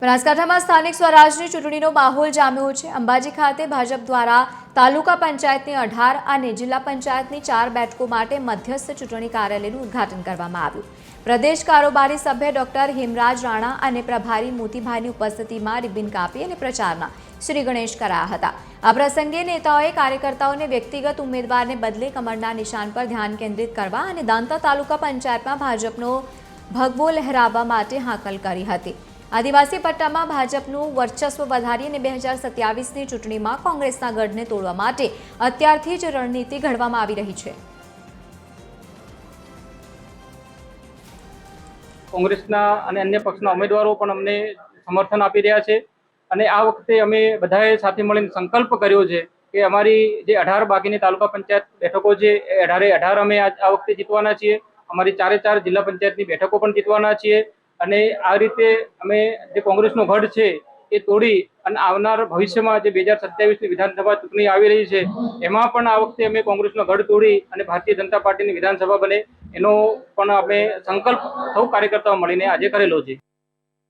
બનાસકાંઠામાં સ્થાનિક સ્વરાજની ચૂંટણીનો માહોલ જામ્યો છે। અંબાજી ખાતે ભાજપ દ્વારા તાલુકા પંચાયતની 18 અને જિલ્લા પંચાયતની 4 બેઠકો માટે મધ્યસ્થ ચૂંટણી કાર્યાલયનું ઉદ્ઘાટન કરવામાં આવ્યું। પ્રદેશ કારોબારી સભ્ય ડોક્ટર હેમરાજ રાણા અને પ્રભારી મોતીભાઈની ઉપસ્થિતિમાં રિબિન કાપી અને પ્રચારના શ્રી ગણેશ કરાયા હતા। આ પ્રસંગે નેતાઓએ કાર્યકર્તાઓને વ્યક્તિગત ઉમેદવારને બદલે કમળના નિશાન પર ધ્યાન કેન્દ્રિત કરવા અને દાંતા તાલુકા પંચાયતમાં ભાજપનો ભગવો લહેરાવવા માટે હાકલ કરી હતી। આદિવાસી પટ્ટામાં ભાજપનું વર્ચસ્વ વધારી અને 2027ની ચૂંટણીમાં કોંગ્રેસના ગઢને તોડવા માટે અત્યારથી જ રણનીતિ ઘડવામાં આવી રહી છે। કોંગ્રેસના અને અન્ય પક્ષના ઉમેદવારો પણ અમને સમર્થન આપી રહ્યા છે અને આ વખતે અમે બધાએ સાથે મળીને સંકલ્પ કર્યો છે કે અમારી જે 18 બાકીની તાલુકા પંચાયત બેઠકો છે એ 18 અમે આ વખતે જીતવાના છીએ। અમારી 4 જિલ્લા પંચાયતની બેઠકો પણ જીતવાના છીએ અને આ રીતે અમે જે કોંગ્રેસનો ગઢ છે એ તોડી અને આવનાર ભવિષ્યમાં જે 2027ની વિધાનસભા ચૂંટણી આવી રહી છે એમાં પણ આ વખતે અમે કોંગ્રેસનો ગઢ તોડી અને ભારતીય જનતા પાર્ટીની વિધાનસભા બને એનો પણ અમે સંકલ્પ સૌ કાર્યકર્તાઓ મળીને આજે કરેલો છે।